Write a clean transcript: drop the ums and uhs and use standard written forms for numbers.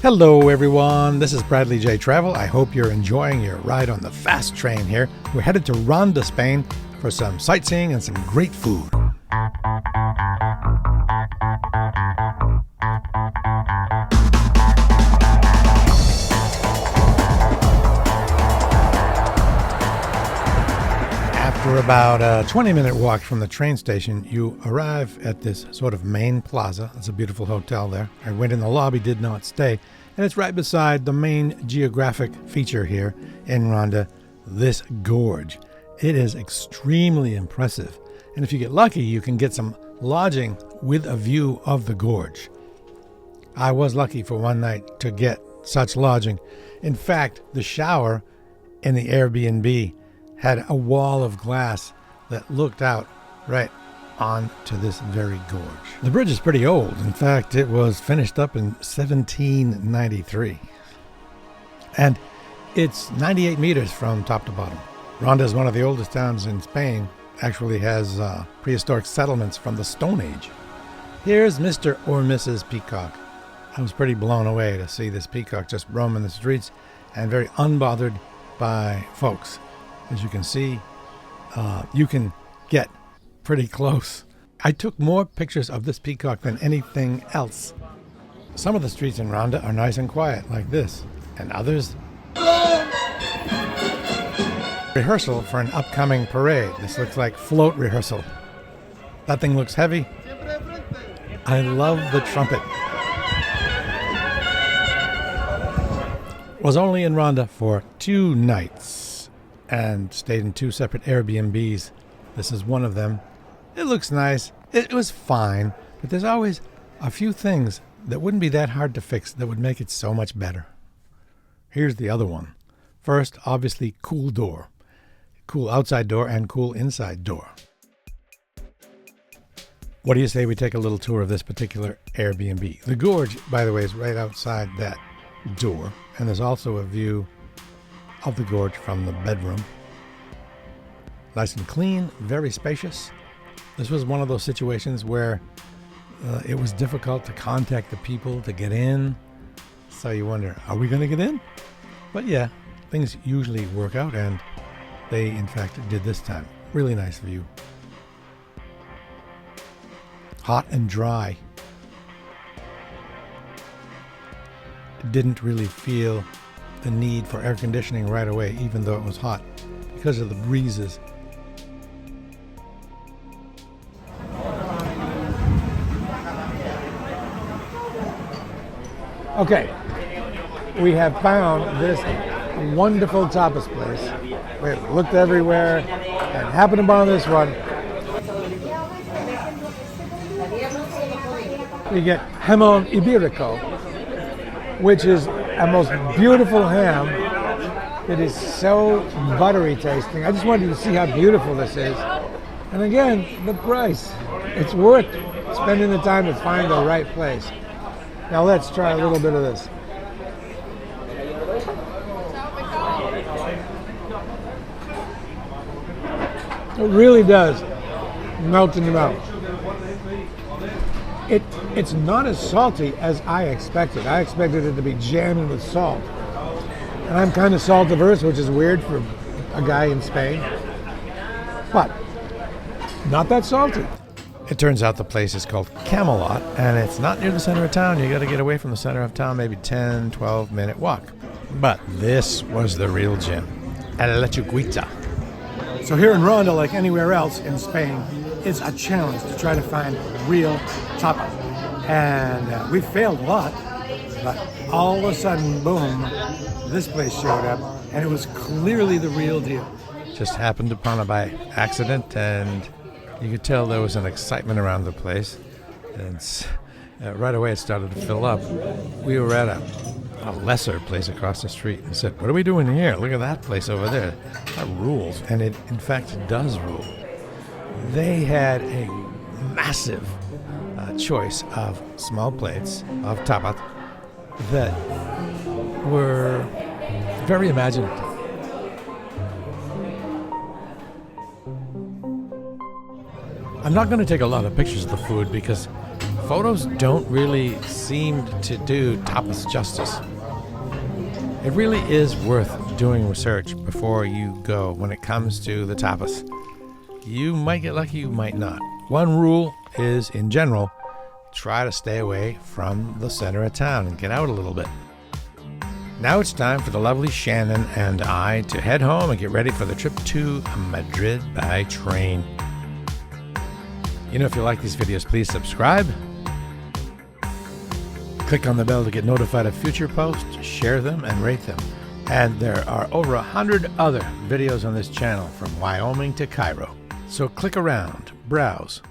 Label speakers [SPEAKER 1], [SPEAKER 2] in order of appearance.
[SPEAKER 1] Hello everyone, this is Bradley J. Travel. I hope you're enjoying your ride on the fast train here. We're headed to Ronda, Spain for some sightseeing and some great food. After about a 20-minute walk from the train station, you arrive at this sort of main plaza. It's a beautiful hotel there. I went in the lobby, did not stay, and it's right beside the main geographic feature here in Ronda, this gorge. It is extremely impressive, and if you get lucky, you can get some lodging with a view of the gorge. I was lucky for one night to get such lodging. In fact, the shower in the Airbnb had a wall of glass that looked out right onto this very gorge. The bridge is pretty old. In fact, it was finished up in 1793. And it's 98 meters from top to bottom. Ronda is one of the oldest towns in Spain. Actually has prehistoric settlements from the Stone Age. Here's Mr. or Mrs. Peacock. I was pretty blown away to see this peacock just roaming the streets and very unbothered by folks. As you can see, you can get pretty close. I took more pictures of this peacock than anything else. Some of the streets in Ronda are nice and quiet, like this, and others. Rehearsal for an upcoming parade. This looks like float rehearsal. That thing looks heavy. I love the trumpet. Was only in Ronda for 2 nights. And stayed in 2 separate Airbnbs. This is one of them. It looks nice. It was fine, but there's always a few things that wouldn't be that hard to fix that would make it so much better. Here's the other one. First, obviously, cool door. Cool outside door and cool inside door. What do you say we take a little tour of this particular Airbnb? The gorge, by the way, is right outside that door, and there's also a view of the gorge from the bedroom. Nice and clean, very spacious. This was one of those situations where it was difficult to contact the people to get in. So you wonder, are we going to get in? But yeah, things usually work out, and they in fact did this time. Really nice view. Hot and dry. Didn't really feel the need for air conditioning right away, even though it was hot, because of the breezes. Okay, we have found this wonderful tapas place. We looked everywhere and happened upon this one. We get jamón ibérico, which is a most beautiful ham. It is so buttery tasting. I just wanted you to see how beautiful this is. And again, the price. It's worth spending the time to find the right place. Now let's try a little bit of this. It really does melt in your mouth. It's not as salty as I expected. I expected it to be jammed with salt. And I'm kind of salt averse, which is weird for a guy in Spain. But not that salty. It turns out the place is called Camelot, and it's not near the center of town. You got to get away from the center of town, maybe 10, 12-minute walk. But this was the real gem, El Lechuguita. So here in Ronda, like anywhere else in Spain, it's a challenge to try to find real tapas. And we failed a lot, but all of a sudden, boom, this place showed up, and it was clearly the real deal. Just happened upon it by accident, and you could tell there was an excitement around the place. And right away it started to fill up. We were at a lesser place across the street and said, what are we doing here? Look at that place over there. That rules. And it, in fact, does rule. They had a massive choice of small plates of tapas that were very imaginative. I'm not going to take a lot of pictures of the food because photos don't really seem to do Tapas justice. It really is worth doing research before you go when it comes to the tapas. You might get lucky, you might not. One rule is, in general, try to stay away from the center of town and get out a little bit. Now it's time for the lovely Shannon and I to head home and get ready for the trip to Madrid by train. If you like these videos, please subscribe. Click on the bell to get notified of future posts, share them, and rate them. And there are over 100 other videos on this channel from Wyoming to Cairo. So click around, browse,